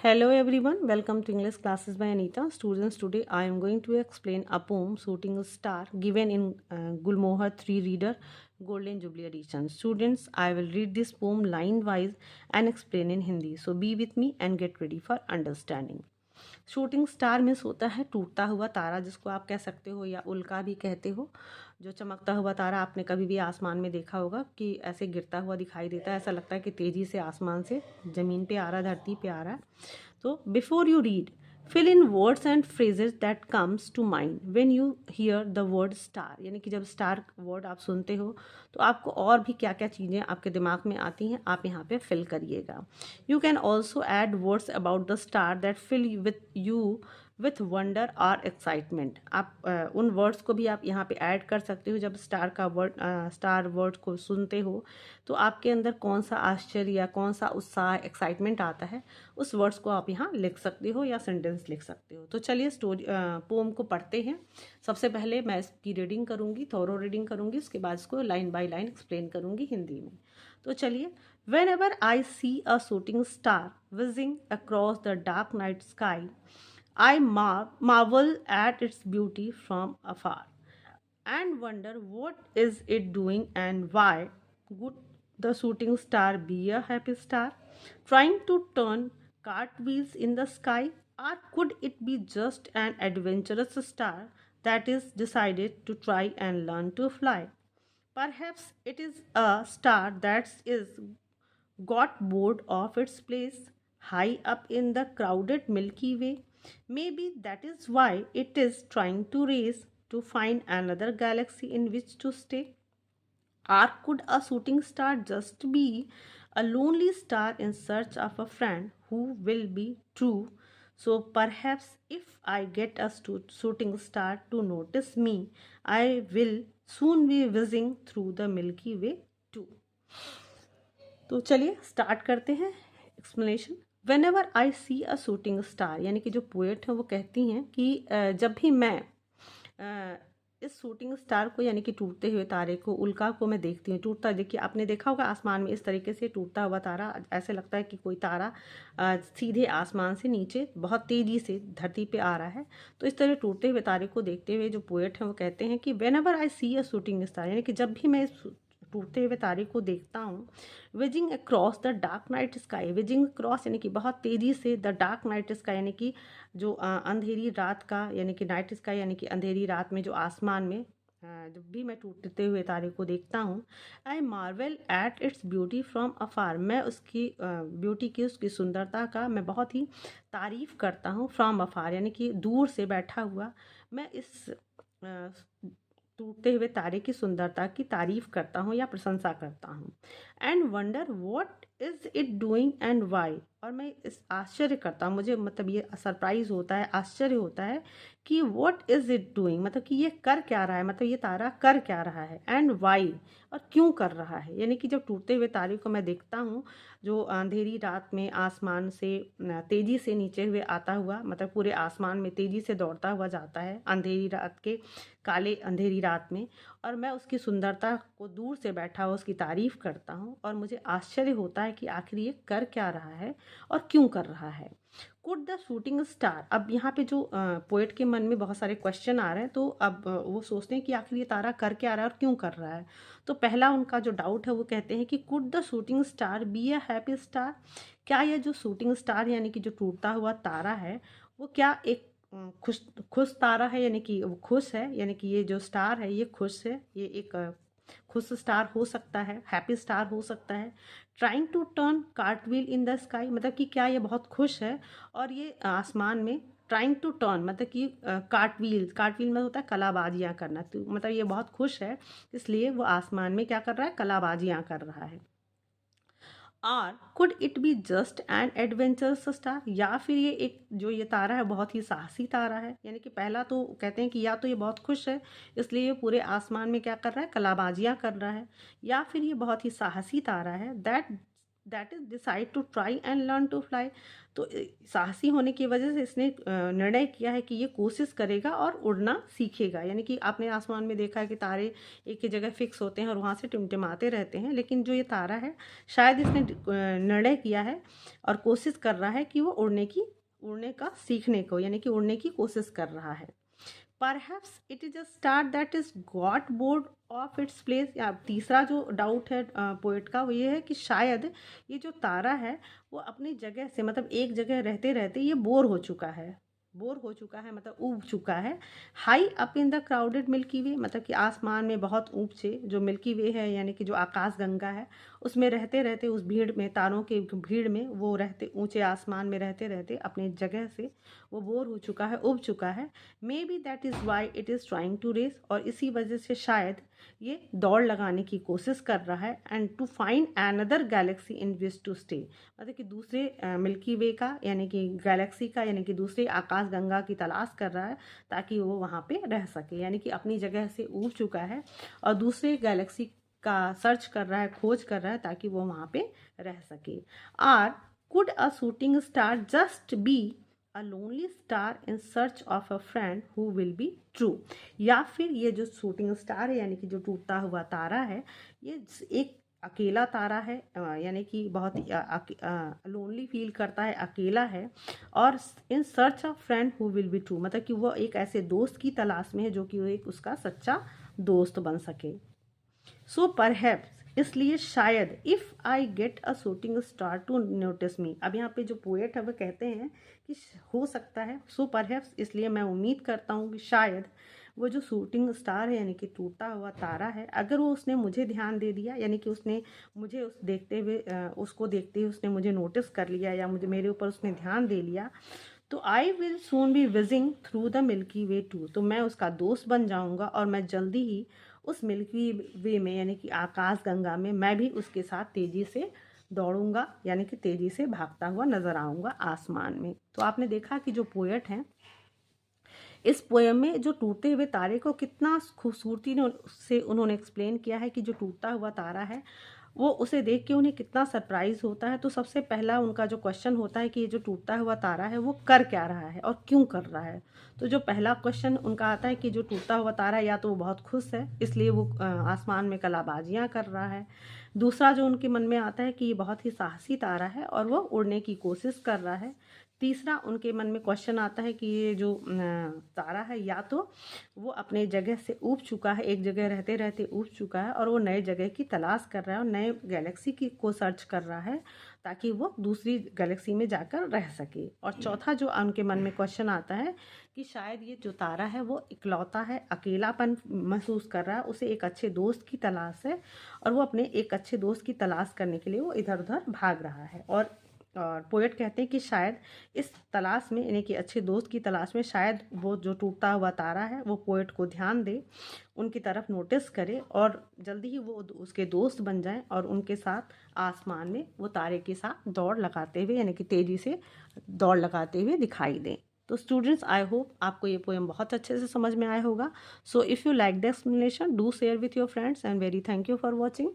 Hello everyone, welcome to English classes by Anita. Students, today I am going to explain a poem Shooting Star given in Gulmohar 3 Reader Golden Jubilee Edition. Students, I will read this poem line wise and explain in Hindi. So be with me and get ready for understanding. Shooting star means होता है टूटता हुआ तारा, जिसको आप कह सकते हो या उल्का भी कहते हो। जो चमकता हुआ तारा आपने कभी भी आसमान में देखा होगा कि ऐसे गिरता हुआ दिखाई देता है, ऐसा लगता है कि तेज़ी से आसमान से ज़मीन पे आ रहा, धरती पे आ रहा है। तो before you read, fill in words and phrases that comes to mind when you hear the word star. यानी कि जब स्टार वर्ड आप सुनते हो तो आपको और भी क्या क्या चीज़ें आपके दिमाग में आती हैं, आप यहाँ पे फिल करिएगा। You can also add words about the star that fill with you with wonder और एक्साइटमेंट। आप उन वर्ड्स को भी आप यहाँ पे ऐड कर सकते हो। जब स्टार वर्ड को सुनते हो तो आपके अंदर कौन सा आश्चर्य या कौन सा उत्साह, एक्साइटमेंट आता है, उस वर्ड्स को आप यहाँ लिख सकते हो या सेंटेंस लिख सकते हो। तो चलिए पोम को पढ़ते हैं। सबसे पहले मैं इसकी रीडिंग करूँगी, थोरो रीडिंग करूँगी, उसके बाद इसको लाइन बाय लाइन एक्सप्लेन करूँगी हिंदी में। तो चलिए। Whenever I see a shooting star whizzing across the dark night sky, I marvel at its beauty from afar and wonder what is it doing and why. Would the shooting star be a happy star trying to turn cartwheels in the sky, or could it be just an adventurous star that is decided to try and learn to fly? Perhaps it is a star that is got bored of its place high up in the crowded Milky Way. Maybe that is why it is trying to race to find another galaxy in which to stay. Or could a shooting star just be a lonely star in search of a friend who will be true? So perhaps if I get a shooting star to notice me, I will soon be whizzing through the Milky Way too. तो चलिए start करते हैं explanation. Whenever I see a shooting star, यानी कि जो poet हैं वो कहती हैं कि जब भी मैं इस शूटिंग स्टार को, यानी कि टूटते हुए तारे को, उल्का को मैं देखती हूँ टूटता। देखिए आपने देखा होगा आसमान में इस तरीके से टूटता हुआ तारा, ऐसे लगता है कि कोई तारा सीधे आसमान से नीचे बहुत तेज़ी से धरती पे आ रहा है। तो इस तरह टूटते हुए तारे को देखते हुए जो पोएट हैं वो कहते हैं कि whenever I see a shooting star, यानी कि जब भी मैं इस टूटते हुए तारे को देखता हूँ, wheezing across the dark night sky. Wheezing across यानी कि बहुत तेज़ी से, द डार्क नाइट स्काई यानी कि जो अंधेरी रात का, यानी कि नाइट स्काई यानी कि अंधेरी रात में जो आसमान में जब भी मैं टूटते हुए तारे को देखता हूँ, I marvel at its beauty from afar. मैं उसकी ब्यूटी की, उसकी सुंदरता का मैं बहुत ही तारीफ़ करता हूँ। फ्रॉम अफार यानी कि दूर से बैठा हुआ मैं इस टूटते हुए तारे की सुंदरता की तारीफ करता हूँ या प्रशंसा करता हूँ। And wonder what is it doing and why, और मैं इस आश्चर्य करता हूँ, मुझे मतलब ये सरप्राइज होता है, आश्चर्य होता है कि व्हाट इज इट डूइंग, मतलब कि ये कर क्या रहा है, मतलब ये तारा कर क्या रहा है, एंड वाई, और क्यों कर रहा है। यानी कि जब टूटते हुए तारे को मैं देखता हूँ जो अंधेरी रात में आसमान से तेज़ी से नीचे हुए आता हुआ, मतलब पूरे आसमान में तेज़ी से दौड़ता हुआ जाता है अंधेरी रात के, काले अंधेरी रात में, और मैं उसकी सुंदरता को दूर से बैठा हुआ उसकी तारीफ़ करता हूँ, और मुझे आश्चर्य होता है कि आखिर ये कर क्या रहा है और क्यों कर रहा है। कुड द शूटिंग स्टार, अब यहाँ पे जो पोएट के मन में बहुत सारे क्वेश्चन आ रहे हैं, तो अब वो सोचते हैं कि आखिर ये तारा कर क्या रहा है और क्यों कर रहा है। तो पहला उनका जो डाउट है वो कहते हैं कि could the shooting star be a happy star, क्या ये जो शूटिंग स्टार यानी कि जो टूटता हुआ तारा है वो क्या एक खुश खुश तारा है, यानी कि वो खुश है, यानी कि ये जो स्टार है ये खुश है, ये एक खुश स्टार हो सकता है, हैप्पी स्टार हो सकता है। Trying to turn cartwheel in the sky, मतलब कि क्या ये बहुत खुश है और ये आसमान में ट्राइंग टू टर्न, मतलब कि कार्टव्हील, कार्टव्हील में होता है कलाबाजियाँ करना, तो मतलब ये बहुत खुश है इसलिए वो आसमान में क्या कर रहा है, कलाबाजियाँ कर रहा है। और could it be just an adventurous star, या फिर ये एक जो ये तारा है बहुत ही साहसी तारा है। यानी कि पहला तो कहते हैं कि या तो ये बहुत खुश है इसलिए ये पूरे आसमान में क्या कर रहा है, कलाबाजियाँ कर रहा है, या फिर ये बहुत ही साहसी तारा है, that that is decide to try and learn to fly. तो साहसी होने की वजह से इसने निर्णय किया है कि ये कोशिश करेगा और उड़ना सीखेगा। यानी कि आपने आसमान में देखा है कि तारे एक ही जगह फिक्स होते हैं और वहाँ से टिमटिमाते रहते हैं, लेकिन जो ये तारा है शायद इसने निर्णय किया है और कोशिश कर रहा है कि वो उड़ने का सीखने को, यानी कि उड़ने की कोशिश कर रहा है। Perhaps it is a star that is got bored of its place। या तीसरा जो डाउट है पोएट का वो ये है कि शायद ये जो तारा है वो अपनी जगह से, मतलब एक जगह रहते रहते ये बोर हो चुका है, मतलब ऊब चुका है। High up in the crowded Milky Way, मतलब कि आसमान में बहुत ऊंचे जो मिल्की वे है, यानी कि जो आकाश गंगा है, उसमें रहते रहते उस भीड़ में, तारों के भीड़ में वो रहते, ऊंचे आसमान में रहते रहते अपनी जगह से वो बोर हो चुका है, उब चुका है। Maybe that is why it is trying to race, और इसी वजह से शायद ये दौड़ लगाने की कोशिश कर रहा है। And to find another galaxy in which to stay, मतलब कि दूसरे मिल्की वे का, यानी कि गैलेक्सी का, यानी कि दूसरे आकाश गंगा की तलाश कर रहा है ताकि वो वहाँ पे रह सके। यानी कि अपनी जगह से ऊब चुका है और दूसरे गैलेक्सी का सर्च कर रहा है, खोज कर रहा है ताकि वो वहाँ पे रह सके। Or could a shooting star just be a lonely star in search of a friend who will be true, या फिर ये जो शूटिंग स्टार है, यानी कि जो टूटता हुआ तारा है, ये एक अकेला तारा है, यानी कि बहुत ही लोनली फील करता है, अकेला है, और इन search of friend who will be true, मतलब कि वो एक ऐसे दोस्त की तलाश में है जो कि वो एक उसका सच्चा दोस्त बन सके। सो परहैप्स, इसलिए शायद, if I get a shooting star to notice me, अब यहाँ पे जो पोएट है वो कहते हैं कि हो सकता है, सो परहैप्स, इसलिए मैं उम्मीद करता हूँ कि शायद वो जो शूटिंग स्टार है, यानी कि टूटा हुआ तारा है, अगर वो उसने मुझे ध्यान दे दिया, यानी कि उसने मुझे उसको देखते हुए उसने मुझे नोटिस कर लिया, या मुझे मेरे ऊपर उसने ध्यान दे लिया, तो I will soon be whizzing through the Milky Way too, तो मैं उसका दोस्त बन जाऊंगा और मैं जल्दी ही उस मिल्की वे में, यानी कि आकाश गंगा में, मैं भी उसके साथ तेज़ी से दौड़ूंगा, यानी कि तेज़ी से भागता हुआ नजर आऊँगा आसमान में। तो आपने देखा कि जो पोएट हैं, इस पोएम में जो टूटे हुए तारे को कितना खूबसूरती से उन्होंने एक्सप्लेन किया है कि जो टूटा हुआ तारा है वो, उसे देख के उन्हें कितना सरप्राइज़ होता है। तो सबसे पहला उनका जो क्वेश्चन होता है कि ये जो टूटा हुआ तारा है वो कर क्या रहा है और क्यों कर रहा है। तो जो पहला क्वेश्चन उनका आता है कि जो टूटा हुआ तारा, या तो वो बहुत खुश है इसलिए वो आसमान में कलाबाजियाँ कर रहा है। दूसरा जो उनके मन में आता है कि ये बहुत ही साहसी तारा है और वो उड़ने की कोशिश कर रहा है। तीसरा उनके मन में क्वेश्चन आता है कि ये जो तारा है, या तो वो अपने जगह से ऊब चुका है, एक जगह रहते रहते ऊब चुका है और वो नए जगह की तलाश कर रहा है और नए गैलेक्सी की को सर्च कर रहा है ताकि वो दूसरी गैलेक्सी में जाकर रह सके। और चौथा जो उनके मन में क्वेश्चन आता है कि शायद ये जो तारा है वो इकलौता है, अकेलापन महसूस कर रहा है, उसे एक अच्छे दोस्त की तलाश है और वो अपने एक अच्छे दोस्त की तलाश करने के लिए वो इधर उधर भाग रहा है। और पोएट कहते हैं कि शायद इस तलाश में, यानी कि अच्छे दोस्त की तलाश में, शायद वो जो टूटा हुआ तारा है वो पोएट को ध्यान दे, उनकी तरफ नोटिस करे और जल्दी ही वो उसके दोस्त बन जाएं और उनके साथ आसमान में वो तारे के साथ दौड़ लगाते हुए, यानी कि तेज़ी से दौड़ लगाते हुए दिखाई दें। तो स्टूडेंट्स, आई होप आपको ये पोएम बहुत अच्छे से समझ में आया होगा। So if you like the explanation, do share with your friends and very thank you for watching.